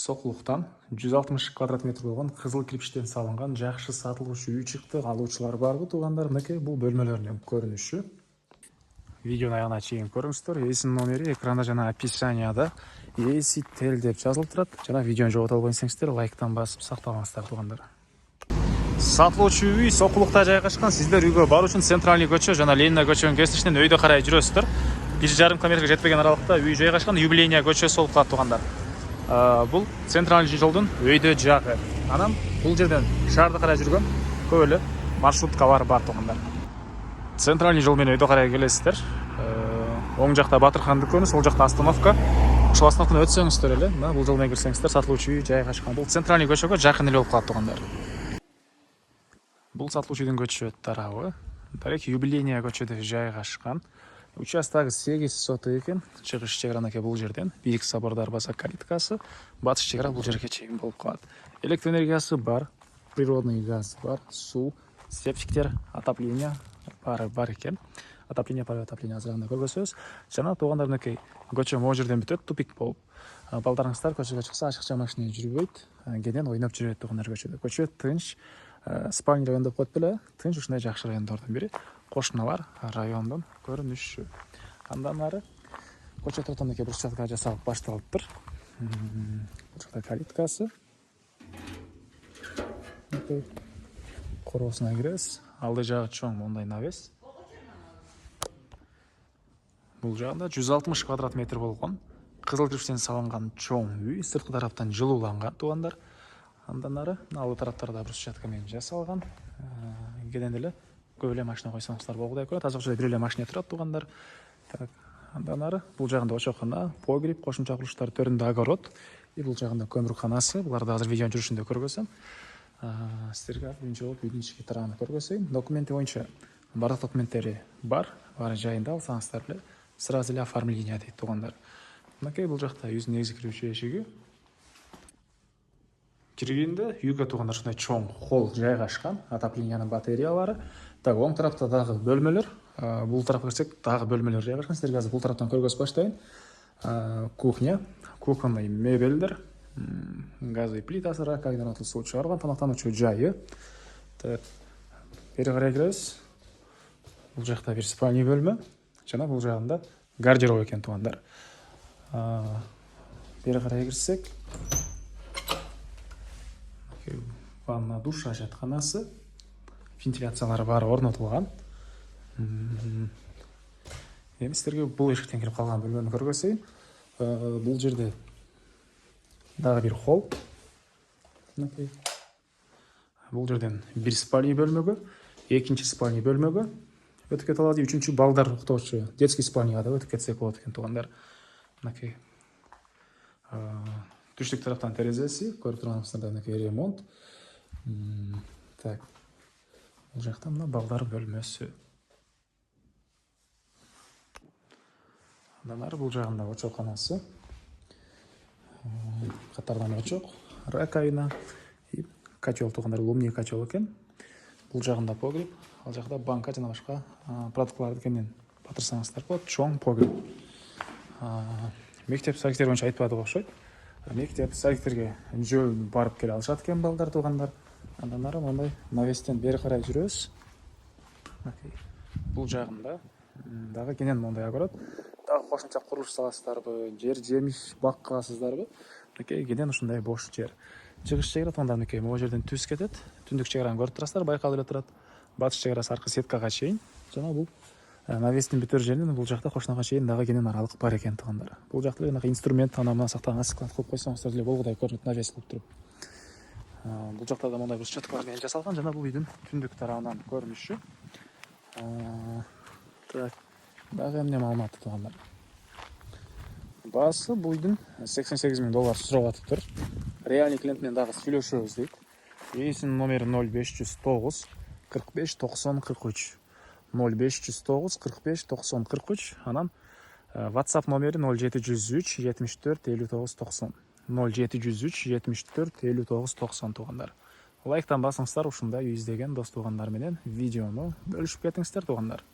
Соқлықтан 160 квадрат метр болған қызыл кирпичтен салынған жақсы сатылушы үй шықты. Алушылар барбы туғандар? Мінекей бұл бөлмелерінің көрініші. Видеоны аяғына чейін көріңіздер. Есім номері экранда жана описанияда EasyTel деп жазылып тұрады. Жана видеоны жоғалтып албайсыңыздар, лайктан басып сақталыңыздар туғандар. Сатылуучу үй Соқлықта жайгашкан. Сиздер үйгө баруу үчүн Центральный көчө жана Ленина көчөнүн кесинишинен өйдө карай жүрөсүздөр. 1,5 километрге жетпеген аралыкта үй жайгашкан. Юбилейная көчөсү болуп калат туғандар. Бұл Центральный жолдун өйдө жагы. Анан бул жерден шаарды карай жүргөн көп эле маршруткалар бар туғандар. Центральный жол менен өйдө карай келесиздер. Оң жакта Батырхан дүкөнү, сол жакта остановка. Ошол остановканы өтсөңүздөр эле, бул жол менен кирсеңиздер сатылуучу үй жайгашкан. Бул Центральный көчөгө жакын эле болуп калат туғандар. Бул сатылуучу үйдүн көчө тарабы. Дарек Юбилейная көчөдө жайгашкан. Участагы 8 соты экен. Чыгыш чек ке бул жерден. Бийик собор дарбаза калиткасы. Батыш чек бул жерге чейин болуп калат. Электр энергиясы бар, природный газ бар, суу, септиктер, отопление бар экен. Отопление бар, отопление азырында көргөзөбүз. Жана туугандарыныкей көчө могу жерден бүтөт, тупик болуп. Балдарыңыздар көчөгө чыкса ашыкча машина жүрбөйт, кенен ойноп жүрөт туугандар көчөдө. Көчө тынч, спальный район деп коет беле, тынч ушундай жакшы райондордун бири. Кошуналар райондун көрүнүшү. Андан ары көчө тартамдагы брусчатка жасалып башталыптыр. Бул жакта калиткасы. Короосуна киребиз. Алды жагы чоң мондай навес. Бул жагында 160 квадрат метр болгон кызыл кирпичтен салынган чоң үй, сырткы тараптан жылууланган туугандар. Андан ары алды тараптарда брусчатка менен жасалган. Кенен эле көп эле машина койсоңуздар болгудай көрөт. Азыр бир эле машина турат туугандар. Так, андан ары бул жагында очокхона, погреб, кошумча курулуштар төрүндө огород. Бул жагында көмүрканасы. Буларды азыр видеонун жүрүшүндө көргөзөм. Сиздерге биринчи болуп үйдүн ички тарабын көргөзөйүн. Документи боюнча бардык документтери бар. Баары жайында алсаңыздар эле сразу эле оформление дейт туугандар. Мынакей бул жакта үйдүн негизги кирүүчү эшиги. Киргенде үйгө туугандар ушундай чоң холл жайгашкан. Отоплениянын батареялары. Так, оң тарапта дагы бөлмөлөр. Бул тарапка кирсек, дагы бөлмөлөр жайгашкан. Сиздерге азыр бул тараптан көргөзүп баштайын. Кухня, кухонный мебелдер, газовый плитасы, раковина, суу чыгарган, тамактануучу жайы. Так, бери карай киребиз. Бул жакта бир спальный бөлмө, жана бул жагында гардероб экен туугандар. Бери карай кирсек, ванна, душ, ажатканасы, вентиляциялары баары орнотулган. Эми сиздерге бул эшиктен кирип калган бөлмөнү көргөзөйүн. Бул жерде дагы бир холл. Бул жерден бир спальный бөлмөгө, экинчи спальный бөлмөгө өтүп кете алат. Үчүнчү балдар уктоочу детский спальняга да өтүп кетсек болот экен туугандар. Мынакей түштүк тараптан терезеси, көрүп турганыңыздардай мынакей ремонт. Так. Бул жакта мына балдар бөлмөсү. Андан ары бул жагында очокханасы. Катардан очок, раковина и котел туугандар, лумний котел экен. Бул жагында погреб, ал жакта банка жана башка продуктларды кенен батырсаңыздар болот. Чоң погреб. Мектеп садиктер боюнча айтпадык окшойт. Мектеп садиктерге жөө барып келе алышат экен балдар туугандар. Андан ары мондай навестен бери карай жүрөбүз. Бул жагында дагы кенен мондай огород. Дагы кошумча курулуш саласыздарбы, жер жемиш бак кыласыздарбы? Мынакей кенен ушундай бош жер. Чыгыш чегара туугандар мынакей могу жерден түз кетет. Түндүк чегараны көрүп турасыздар, байкалып эле турат. Батыш чегарасы аркы сеткага чейин. Жана бул навестин бүтөр жеринен бул жакта кошунага чейин дагы кенен аралык бар экен туугандар. Бул жакта эле инструмент анан сакталган склад кылып койсоңуздар деле болгудай көрүнөт навес кылып туруп. Бул жакта да мондай брусчаткалар менен жасалган жана бул үйдүн түндүк тарабынан көрүнүшү. Так, дагы эмне маалымат туугандар. Баасы бул үйдүн $88,000 сурап атыптыр. Реальный клиент менен дагы сүйлөшөбүз дейт. Эйсинин номери 0509 45 90 43. 0509 45 90 43. Анан WhatsApp номери 0703 74 59 90. 0703 74 59 90 туугандар. Лайктан басыңыздар, ушундай үй издеген дос туугандар менен видеону бөлүшүп кетиңиздер туугандар.